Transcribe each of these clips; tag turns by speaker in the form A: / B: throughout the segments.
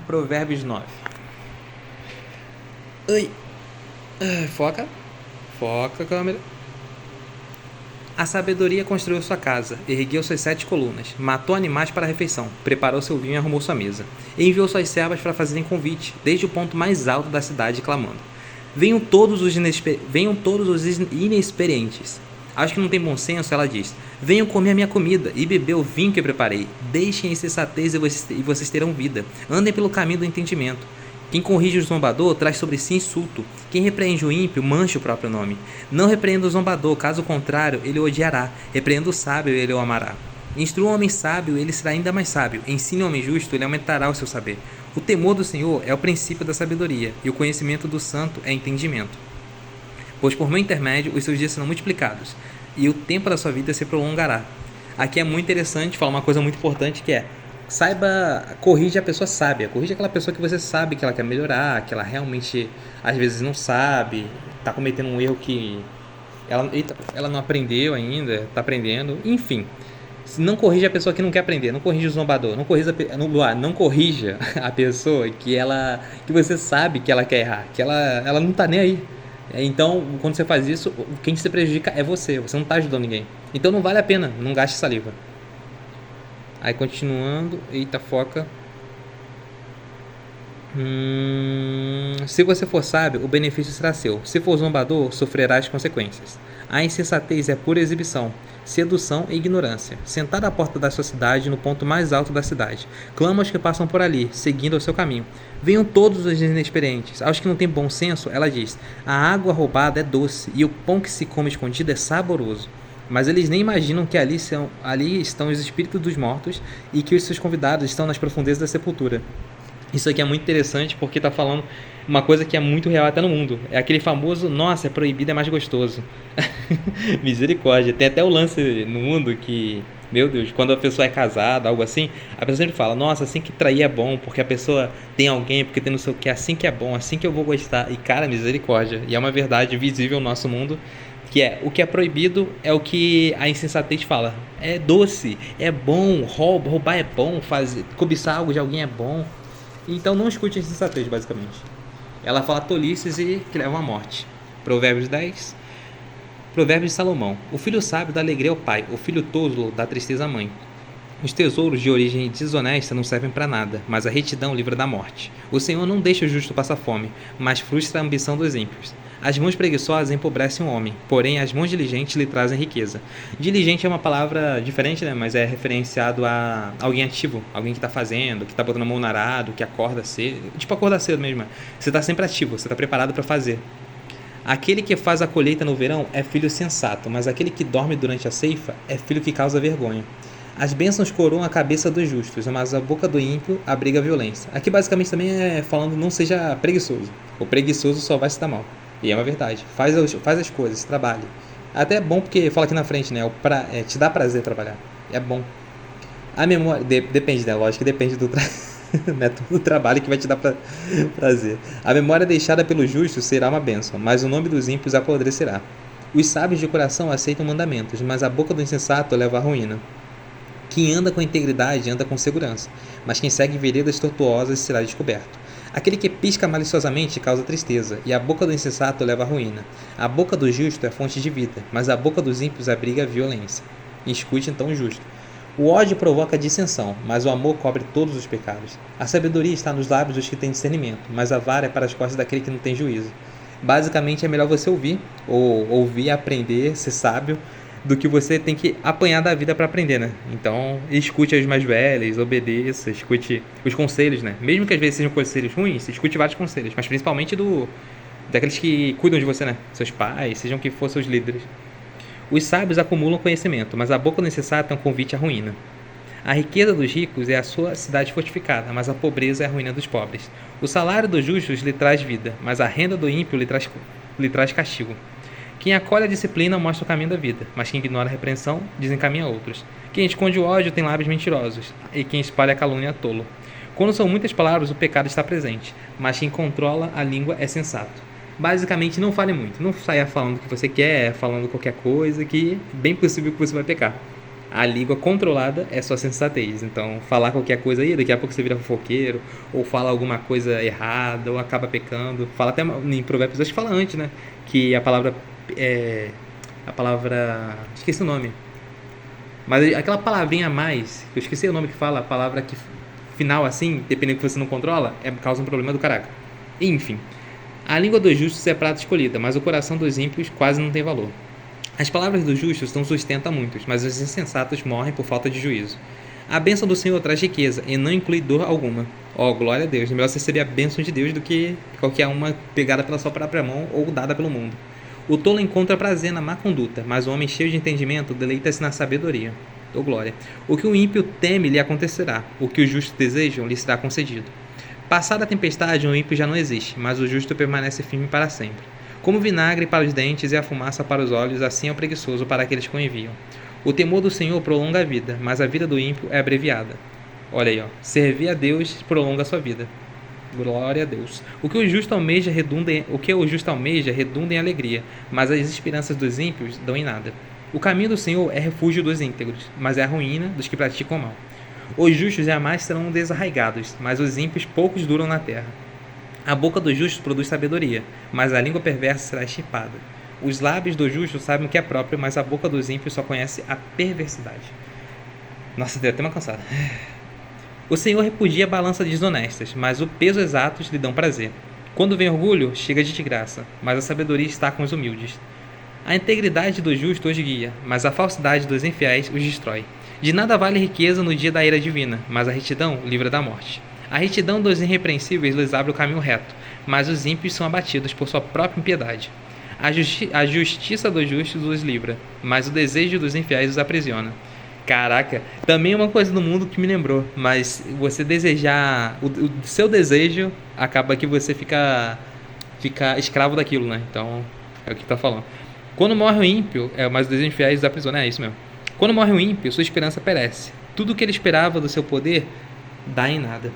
A: Provérbios 9. Ai. Foca. Foca, câmera. A sabedoria construiu sua casa, ergueu suas 7 colunas, matou animais para a refeição, preparou seu vinho e arrumou sua mesa. E enviou suas servas para fazerem convite, desde o ponto mais alto da cidade, clamando: Venham todos os inexperientes. Aos que não têm bom senso, ela diz: Venham comer a minha comida e beber o vinho que preparei. Deixem a insensatez e vocês terão vida. Andem pelo caminho do entendimento. Quem corrige o zombador traz sobre si insulto. Quem repreende o ímpio mancha o próprio nome. Não repreenda o zombador, caso contrário, ele o odiará. Repreenda o sábio, ele o amará. Instrua um homem sábio, ele será ainda mais sábio. Ensine um homem justo, ele aumentará o seu saber. O temor do Senhor é o princípio da sabedoria, e o conhecimento do santo é entendimento. Pois por meu intermédio os seus dias serão multiplicados, e o tempo da sua vida se prolongará. Aqui é muito interessante falar uma coisa muito importante, que é: corrige a pessoa sábia, corrige aquela pessoa que você sabe que ela quer melhorar, que ela realmente às vezes não sabe, está cometendo um erro que ela não aprendeu ainda, está aprendendo, enfim. Não corrija a pessoa que não quer aprender, não corrija o zombador, não corrija a pessoa que você sabe que ela quer errar, que ela não está nem aí. Então, quando você faz isso, quem se prejudica é você não está ajudando ninguém. Então não vale a pena, não gaste saliva. Aí continuando, eita, foca. Se você for sábio, o benefício será seu. Se for zombador, sofrerá as consequências. A insensatez é pura exibição, sedução e ignorância. Sentado à porta da sua cidade, no ponto mais alto da cidade, clama aos que passam por ali, seguindo o seu caminho. Venham todos os inexperientes. Aos que não têm bom senso, ela diz: a água roubada é doce, e o pão que se come escondido é saboroso. Mas eles nem imaginam que ali estão os espíritos dos mortos e que os seus convidados estão nas profundezas da sepultura. Isso aqui é muito interessante porque está falando uma coisa que é muito real até no mundo. É aquele famoso: nossa, é proibido, é mais gostoso. Misericórdia. Tem até o lance no mundo que, meu Deus, quando a pessoa é casada, algo assim, a pessoa sempre fala: nossa, assim que trair é bom, porque a pessoa tem alguém, porque tem não sei o que, assim que é bom, assim que eu vou gostar. E cara, misericórdia. E é uma verdade visível no nosso mundo, que é: o que é proibido é o que a insensatez fala. É doce, é bom, roubar é bom, cobiçar algo de alguém é bom. Então não escute a insensatez, basicamente. Ela fala tolices e que levam à morte. Provérbios 10. Provérbios de Salomão: o filho sábio dá alegria ao pai, o filho tolo dá tristeza à mãe. Os tesouros de origem desonesta não servem para nada, mas a retidão livra da morte. O Senhor não deixa o justo passar fome, mas frustra a ambição dos ímpios. As mãos preguiçosas empobrecem o homem, porém as mãos diligentes lhe trazem riqueza. Diligente é uma palavra diferente, né? Mas é referenciado a alguém ativo, alguém que está fazendo, que está botando a mão no arado, que acorda cedo. Tipo acordar cedo mesmo. Você está sempre ativo, você está preparado para fazer. Aquele que faz a colheita no verão é filho sensato, mas aquele que dorme durante a ceifa é filho que causa vergonha. As bênçãos coroam a cabeça dos justos, mas a boca do ímpio abriga a violência. Aqui basicamente também é falando: não seja preguiçoso. O preguiçoso só vai se dar mal. E é uma verdade. Faz as coisas, trabalhe. Até é bom porque fala aqui na frente, né? Te dá prazer trabalhar. É bom. A memória... depende, né? Lógico que depende do não é todo o trabalho que vai te dar prazer. A memória deixada pelo justo será uma bênção, mas o nome dos ímpios apodrecerá. Os sábios de coração aceitam mandamentos, mas a boca do insensato leva à ruína. Quem anda com integridade anda com segurança, mas quem segue veredas tortuosas será descoberto. Aquele que pisca maliciosamente causa tristeza, e a boca do insensato leva à ruína. A boca do justo é fonte de vida, mas a boca dos ímpios abriga a violência. Escute então o justo. O ódio provoca dissensão, mas o amor cobre todos os pecados. A sabedoria está nos lábios dos que têm discernimento, mas a vara é para as costas daquele que não tem juízo. Basicamente é melhor você ouvir, aprender, ser sábio, do que você tem que apanhar da vida para aprender, né? Então, escute as mais velhas, obedeça, escute os conselhos, né? Mesmo que às vezes sejam conselhos ruins, escute vários conselhos, mas principalmente daqueles que cuidam de você, né? Seus pais, sejam que for seus líderes. Os sábios acumulam conhecimento, mas a boca do insensato é um convite à ruína. A riqueza dos ricos é a sua cidade fortificada, mas a pobreza é a ruína dos pobres. O salário dos justos lhe traz vida, mas a renda do ímpio lhe traz castigo. Quem acolhe a disciplina mostra o caminho da vida, mas quem ignora a repreensão desencaminha outros. Quem esconde o ódio tem lábios mentirosos, e quem espalha a calúnia é tolo. Quando são muitas palavras, o pecado está presente, mas quem controla a língua é sensato. Basicamente, não fale muito, não saia falando o que você quer, falando qualquer coisa, que é bem possível que você vai pecar. A língua controlada é só sensatez. Então, falar qualquer coisa aí, daqui a pouco você vira fofoqueiro, ou fala alguma coisa errada, ou acaba pecando. Fala até em Provérbios, acho que fala antes, né? Que a palavra é. A palavra. Esqueci o nome. Mas aquela palavrinha a mais, que eu esqueci o nome que fala, a palavra que final assim, dependendo que você não controla, causa um problema do caraca. Enfim. A língua dos justos é prata escolhida, mas o coração dos ímpios quase não tem valor. As palavras dos justos dão sustento a muitos, mas os insensatos morrem por falta de juízo. A bênção do Senhor traz riqueza e não inclui dor alguma. Ó, glória a Deus. É melhor você receber a bênção de Deus do que qualquer uma pegada pela sua própria mão ou dada pelo mundo. O tolo encontra prazer na má conduta, mas o homem cheio de entendimento deleita-se na sabedoria. Ô glória. O que o ímpio teme lhe acontecerá, o que os justos desejam lhe será concedido. Passada a tempestade, o ímpio já não existe, mas o justo permanece firme para sempre. Como vinagre para os dentes e a fumaça para os olhos, assim é o preguiçoso para aqueles que o enviam. O temor do Senhor prolonga a vida, mas a vida do ímpio é abreviada. Olha aí, ó. Servir a Deus prolonga a sua vida. Glória a Deus. O que o justo almeja redunda em alegria, mas as esperanças dos ímpios dão em nada. O caminho do Senhor é refúgio dos íntegros, mas é a ruína dos que praticam o mal. Os justos jamais serão desarraigados, mas os ímpios poucos duram na terra. A boca dos justos produz sabedoria, mas a língua perversa será extirpada. Os lábios do justo sabem o que é próprio, mas a boca dos ímpios só conhece a perversidade. Nossa, deu até uma cansada. O Senhor repudia a balança desonestas, mas o peso exatos lhe dão prazer. Quando vem orgulho, chega de graça, mas a sabedoria está com os humildes. A integridade do justo os guia, mas a falsidade dos infiéis os destrói. De nada vale riqueza no dia da ira divina, mas a retidão livra da morte. A retidão dos irrepreensíveis lhes abre o caminho reto, mas os ímpios são abatidos por sua própria impiedade. A justiça dos justos os livra, mas o desejo dos infiéis os aprisiona. Caraca, também é uma coisa do mundo que me lembrou, mas você desejar, o seu desejo acaba que você fica escravo daquilo, né? Então, é o que tá falando. Quando morre o ímpio, mas os infiéis os aprisiona, é isso mesmo. Quando morre o ímpio, sua esperança perece. Tudo o que ele esperava do seu poder dá em nada.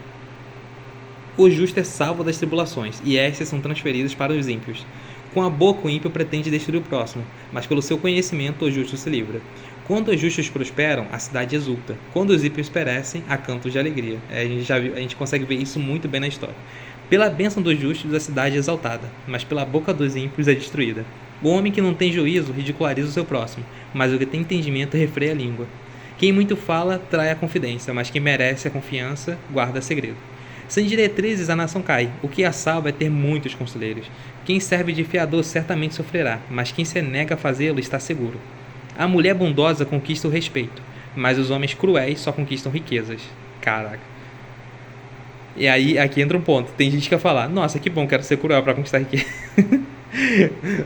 A: O justo é salvo das tribulações, e estas são transferidas para os ímpios. Com a boca o ímpio pretende destruir o próximo, mas pelo seu conhecimento o justo se livra. Quando os justos prosperam, a cidade exulta. Quando os ímpios perecem, há cantos de alegria. A gente consegue ver isso muito bem na história. Pela bênção dos justos, a cidade é exaltada, mas pela boca dos ímpios é destruída. O homem que não tem juízo ridiculariza o seu próximo, mas o que tem entendimento refreia a língua. Quem muito fala trai a confidência, mas quem merece a confiança guarda segredo. Sem diretrizes a nação cai, o que a salva é ter muitos conselheiros. Quem serve de fiador certamente sofrerá, mas quem se nega a fazê-lo está seguro. A mulher bondosa conquista o respeito, mas os homens cruéis só conquistam riquezas. Caraca. E aí, aqui entra um ponto. Tem gente que vai falar, nossa, que bom, quero ser cruel para conquistar riqueza.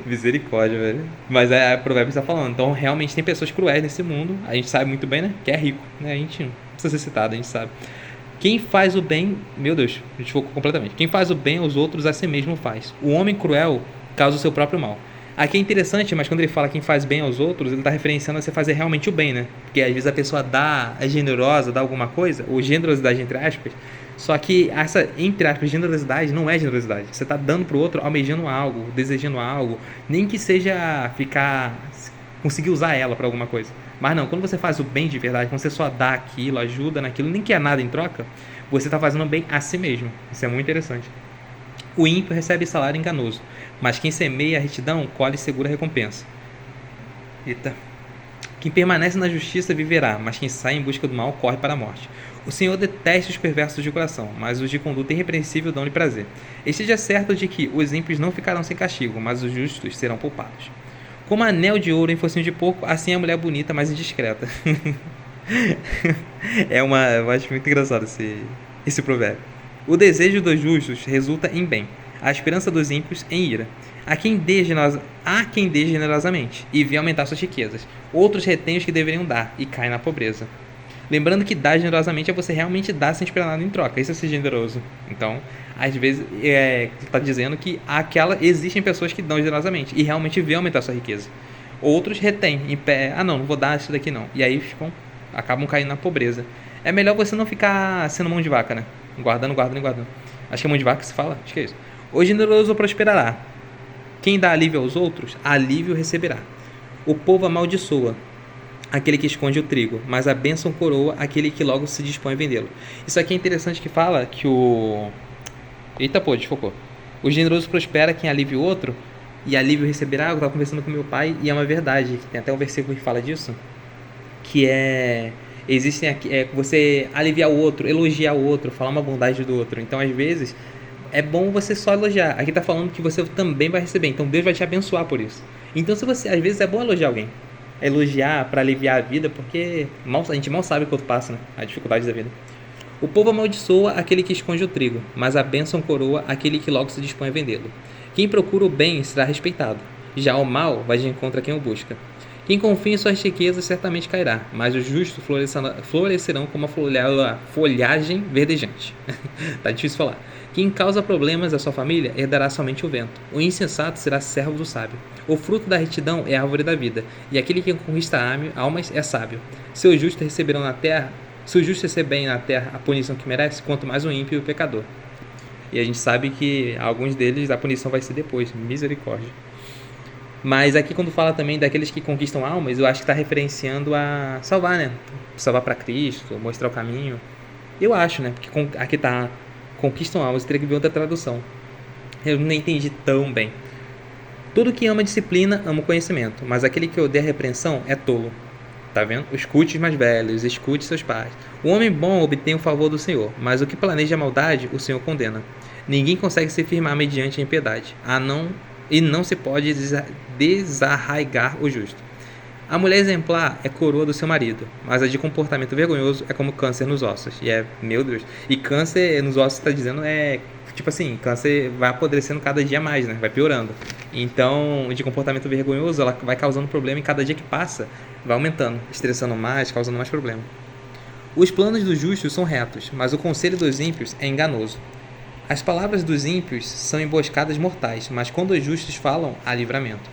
A: Misericórdia, velho. Mas a provérbio está falando. Então, realmente tem pessoas cruéis nesse mundo. A gente sabe muito bem, né? Que é rico, né? A gente não precisa ser citado, a gente sabe. Quem faz o bem... Meu Deus, a gente focou completamente. Quem faz o bem aos outros, a si mesmo faz. O homem cruel causa o seu próprio mal. Aqui é interessante, mas quando ele fala quem faz bem aos outros, ele está referenciando a você fazer realmente o bem, né? Porque às vezes a pessoa é generosa, dá alguma coisa, ou generosidade entre aspas, só que essa, entre aspas, generosidade não é generosidade. Você está dando pro outro, almejando algo, desejando algo, nem que seja conseguir usar ela para alguma coisa. Mas não, quando você faz o bem de verdade, quando você só dá aquilo, ajuda naquilo, nem quer nada em troca, você está fazendo bem a si mesmo. Isso é muito interessante. O ímpio recebe salário enganoso, mas quem semeia a retidão colhe segura recompensa. Eita. Quem permanece na justiça viverá, mas quem sai em busca do mal corre para a morte. O Senhor detesta os perversos de coração, mas os de conduta irrepreensível dão-lhe prazer. Esteja certo de que os ímpios não ficarão sem castigo, mas os justos serão poupados. Como anel de ouro em focinho de porco, assim é a mulher bonita, mas indiscreta. Eu acho muito engraçado esse provérbio. O desejo dos justos resulta em bem, a esperança dos ímpios em ira. Há quem dê generosamente e vê aumentar suas riquezas. Outros retêm os que deveriam dar e caem na pobreza. Lembrando que dar generosamente é você realmente dar sem esperar nada em troca. Isso é ser generoso. Então, às vezes, está dizendo que existem pessoas que dão generosamente e realmente vê aumentar sua riqueza. Outros retêm em pé. Não vou dar isso daqui não. E aí acabam caindo na pobreza. É melhor você não ficar sendo mão de vaca, né? Guardando. Acho que é mão de vaca que se fala? Acho que é isso. O generoso prosperará. Quem dá alívio aos outros, alívio receberá. O povo amaldiçoa, aquele que esconde o trigo, mas a bênção coroa aquele que logo se dispõe a vendê-lo. Isso aqui é interessante que fala que o... Eita, pô, desfocou. O generoso prospera quem alivia o outro, e alívio receberá. Eu estava conversando com meu pai, e é uma verdade, tem até um versículo que fala disso, que é... Existem aqui, você aliviar o outro, elogiar o outro, falar uma bondade do outro. Então, às vezes, é bom você só elogiar. Aqui está falando que você também vai receber, então Deus vai te abençoar por isso. Então, se você, às vezes é bom elogiar alguém, elogiar para aliviar a vida, porque a gente mal sabe o quanto passa, né? A dificuldade da vida. O povo amaldiçoa aquele que esconde o trigo, mas a bênção coroa aquele que logo se dispõe a vendê-lo. Quem procura o bem será respeitado, já o mal vai de encontro a quem o busca. Quem confia em suas riquezas certamente cairá, mas os justos florescerão como a folhagem verdejante. Tá difícil falar. Quem causa problemas à sua família herdará somente o vento. O insensato será servo do sábio. O fruto da retidão é a árvore da vida, e aquele que conquista almas é sábio. Se os justos receberem na terra a punição que merece, quanto mais o ímpio e o pecador. E a gente sabe que alguns deles a punição vai ser depois, misericórdia. Mas aqui quando fala também daqueles que conquistam almas, eu acho que está referenciando a salvar, né? Salvar para Cristo, mostrar o caminho. Eu acho, né? Porque aqui tá conquistam almas, teria que ver outra tradução. Eu não entendi tão bem. Todo que ama disciplina ama o conhecimento, mas aquele que odeia a repreensão é tolo. Tá vendo? Escute os mais velhos, escute seus pais. O homem bom obtém o favor do Senhor, mas o que planeja a maldade, o Senhor condena. Ninguém consegue se firmar mediante a impiedade, e não se pode desarraigar o justo. A mulher exemplar é coroa do seu marido, mas a de comportamento vergonhoso é como câncer nos ossos. Meu Deus. E câncer nos ossos, está dizendo, tipo assim, câncer vai apodrecendo cada dia mais, né? Vai piorando. Então, de comportamento vergonhoso, ela vai causando problema e cada dia que passa, vai aumentando, estressando mais, causando mais problema. Os planos dos justos são retos, mas o conselho dos ímpios é enganoso. As palavras dos ímpios são emboscadas mortais, mas quando os justos falam, há livramento.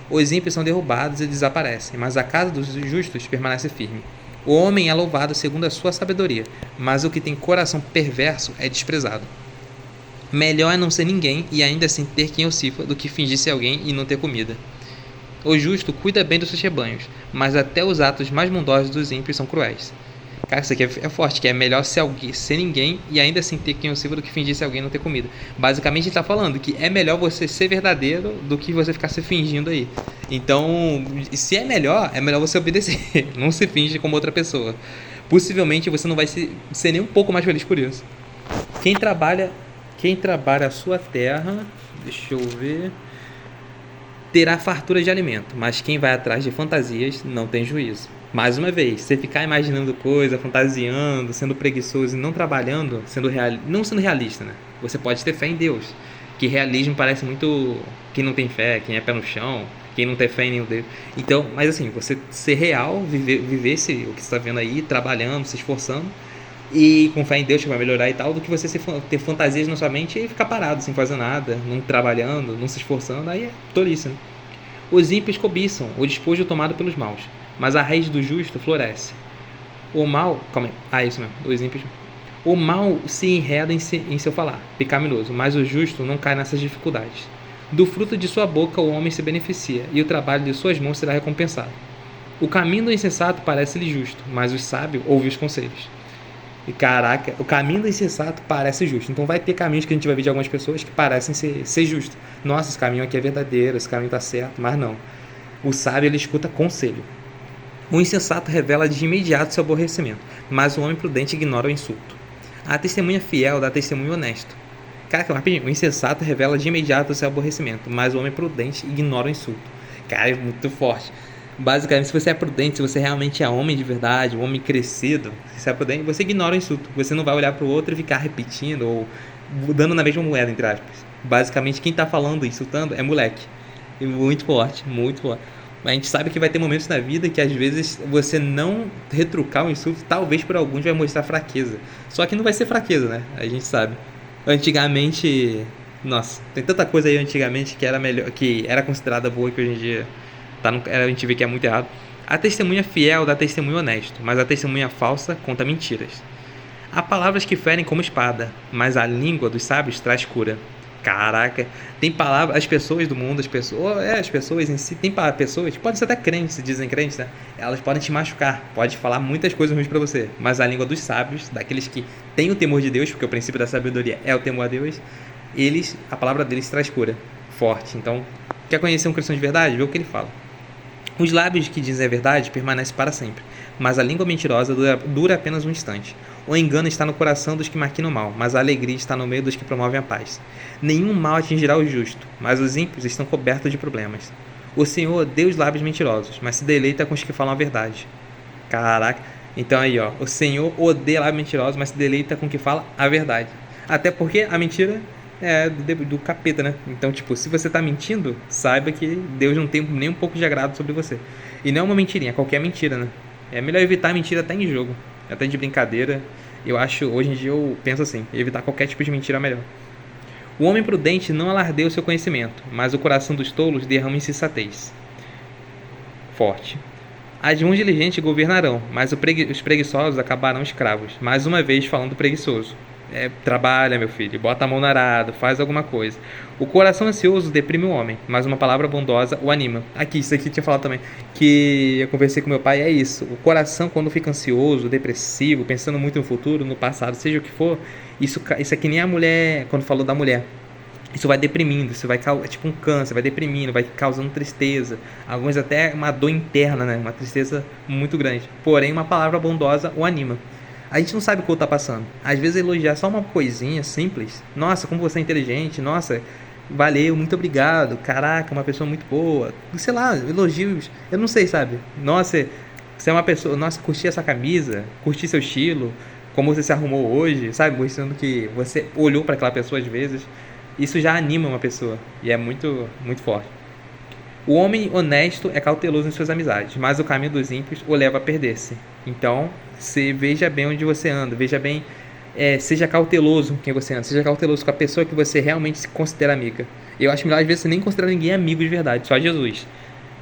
A: Os ímpios são derrubados e desaparecem, mas a casa dos justos permanece firme. O homem é louvado segundo a sua sabedoria, mas o que tem coração perverso é desprezado. Melhor é não ser ninguém e ainda assim ter quem o sirva do que fingir ser alguém e não ter comida. O justo cuida bem dos seus rebanhos, mas até os atos mais bondosos dos ímpios são cruéis. Cara, isso aqui é forte, que é melhor ser ninguém e ainda assim ter quem o sirva do que fingir ser alguém e não ter comida. Basicamente ele está falando que é melhor você ser verdadeiro do que você ficar se fingindo aí. Então, se é melhor você obedecer, não se finge como outra pessoa. Possivelmente você não vai ser nem um pouco mais feliz por isso. Quem trabalha a sua terra, deixa eu ver, terá fartura de alimento, mas quem vai atrás de fantasias não tem juízo. Mais uma vez, você ficar imaginando coisa, fantasiando, sendo preguiçoso e não trabalhando, não sendo realista, né? Você pode ter fé em Deus, que realismo parece muito quem não tem fé, quem é pé no chão, quem não tem fé em nenhum Deus. Então, mas assim, você ser real, viver o que você está vendo aí, trabalhando, se esforçando, e com fé em Deus que vai melhorar e tal, do que você ter fantasias na sua mente e ficar parado, sem fazer nada, não trabalhando, não se esforçando, aí é tolice, né? Os ímpios cobiçam o despojo tomado pelos maus, mas a raiz do justo floresce. O mal... isso mesmo, os ímpios... O mal se enreda em seu falar, pecaminoso, mas o justo não cai nessas dificuldades. Do fruto de sua boca o homem se beneficia, e o trabalho de suas mãos será recompensado. O caminho do insensato parece-lhe justo, mas o sábio ouve os conselhos. E caraca, o caminho do insensato parece justo. Então vai ter caminhos que a gente vai ver de algumas pessoas que parecem ser justos. Nossa, esse caminho aqui é verdadeiro, esse caminho está certo, mas não. O sábio, ele escuta conselho. O insensato revela de imediato seu aborrecimento, mas o homem prudente ignora o insulto. A testemunha fiel dá testemunho honesto. Caraca, rapidinho, o insensato revela de imediato seu aborrecimento, mas o homem prudente ignora o insulto. Cara, é muito forte. Basicamente, se você é prudente, se você realmente é homem de verdade, um homem crescido, se você é prudente, você ignora o insulto. Você não vai olhar para o outro e ficar repetindo ou dando na mesma moeda, entre aspas. Basicamente, quem está falando, insultando, é moleque. E muito forte, muito forte. Mas a gente sabe que vai ter momentos na vida que às vezes você não retrucar o insulto, talvez por alguns vai mostrar fraqueza. Só que não vai ser fraqueza, né? A gente sabe. Antigamente, nossa, tem tanta coisa aí antigamente que era melhor, que era considerada boa, que hoje em dia a gente vê que é muito errado. A testemunha fiel dá testemunho honesto, mas a testemunha falsa conta mentiras. Há palavras que ferem como espada, mas a língua dos sábios traz cura. Caraca, tem palavras, as pessoas do mundo, as pessoas em si, pessoas, podem ser até crentes, se dizem crentes, né? Elas podem te machucar, pode falar muitas coisas ruins pra você, mas a língua dos sábios, daqueles que têm o temor de Deus, porque o princípio da sabedoria é o temor a Deus, a palavra deles traz cura, forte. Então, quer conhecer um cristão de verdade? Vê o que ele fala. Os lábios que dizem a verdade permanecem para sempre, mas a língua mentirosa dura apenas um instante. O engano está no coração dos que maquinam o mal, mas a alegria está no meio dos que promovem a paz. Nenhum mal atingirá o justo, mas os ímpios estão cobertos de problemas. O Senhor odeia os lábios mentirosos, mas se deleita com os que falam a verdade. Caraca, então aí ó, o Senhor odeia lábios mentirosos, mas se deleita com o que fala a verdade. Até porque a mentira é do capeta, né? Então, tipo, se você tá mentindo, saiba que Deus não tem nem um pouco de agrado sobre você. E não é uma mentirinha, é qualquer mentira, né? É melhor evitar mentira até em jogo, até de brincadeira. Eu acho, hoje em dia eu penso assim, evitar qualquer tipo de mentira é melhor. O homem prudente não alardeia o seu conhecimento, mas o coração dos tolos derrama insensatez. Forte. As mãos diligentes governarão, mas os preguiçosos acabarão escravos. Mais uma vez falando preguiçoso. Trabalha, meu filho, bota a mão no arado, faz alguma coisa. O coração ansioso deprime o homem, mas uma palavra bondosa o anima. Isso aqui tinha falado também, que eu conversei com meu pai, é isso. O coração, quando fica ansioso, depressivo, pensando muito no futuro, no passado, seja o que for, isso é que nem a mulher, quando falou da mulher. Isso vai deprimindo, é tipo um câncer, vai deprimindo, vai causando tristeza, alguns até uma dor interna, né? Uma tristeza muito grande. Porém, uma palavra bondosa o anima. A gente não sabe o que o outro tá passando. Às vezes elogiar só uma coisinha simples. Nossa, como você é inteligente. Nossa, valeu, muito obrigado. Caraca, uma pessoa muito boa. Sei lá, elogios. Eu não sei, sabe? Nossa, você é uma pessoa. Nossa, curti essa camisa. Curti seu estilo. Como você se arrumou hoje. Sabe? Mostrando que você olhou para aquela pessoa às vezes. Isso já anima uma pessoa. E é muito, muito forte. O homem honesto é cauteloso em suas amizades, mas o caminho dos ímpios o leva a perder-se. Então, veja bem onde você anda, veja bem, seja cauteloso com quem você anda, seja cauteloso com a pessoa que você realmente se considera amiga. Eu acho melhor às vezes você nem considerar ninguém amigo de verdade, só Jesus.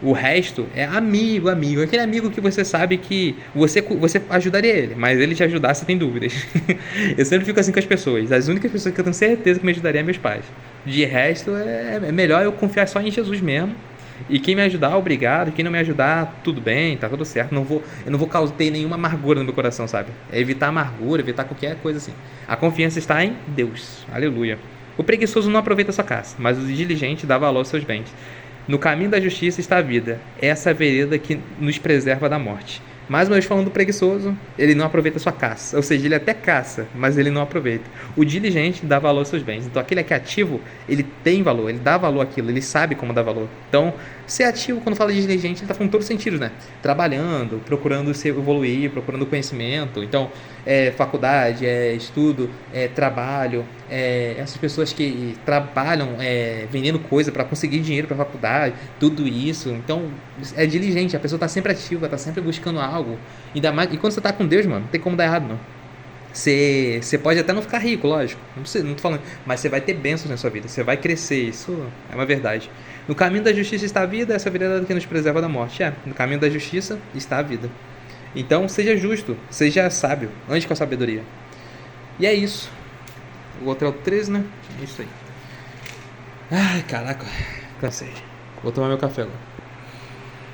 A: O resto é amigo, aquele amigo que você sabe que você ajudaria ele, mas ele te ajudar você tem dúvidas. Eu sempre fico assim com as pessoas, as únicas pessoas que eu tenho certeza que me ajudariam é meus pais. De resto, é melhor eu confiar só em Jesus mesmo. E quem me ajudar, obrigado. Quem não me ajudar, tudo bem, tá tudo certo. Eu não vou ter nenhuma amargura no meu coração, sabe? É evitar amargura, evitar qualquer coisa assim. A confiança está em Deus. Aleluia. O preguiçoso não aproveita sua caça, mas o diligente dá valor aos seus bens. No caminho da justiça está a vida. Essa é a vereda que nos preserva da morte. Mais uma vez falando do preguiçoso, ele não aproveita a sua caça. Ou seja, ele até caça, mas ele não aproveita. O diligente dá valor aos seus bens. Então aquele que é ativo, ele tem valor, ele dá valor àquilo, ele sabe como dar valor. Então, ser ativo, quando fala de diligente, ele está falando em todos os sentidos, né? Trabalhando, procurando se evoluir, procurando conhecimento. Então, faculdade, estudo, trabalho, essas pessoas que trabalham vendendo coisa para conseguir dinheiro para a faculdade, tudo isso. Então, é diligente, a pessoa está sempre ativa, está sempre buscando algo. Ainda mais, e quando você está com Deus, mano, não tem como dar errado, não. Você pode até não ficar rico, lógico, não tô falando, mas você vai ter bênçãos na sua vida, você vai crescer, isso é uma verdade. No caminho da justiça está a vida, essa vida que nos preserva da morte. No caminho da justiça está a vida. Então, seja justo, seja sábio, ande com a sabedoria. E é isso. O outro é o 13, né? É isso aí. Ai, caraca, cansei. Vou tomar meu café agora.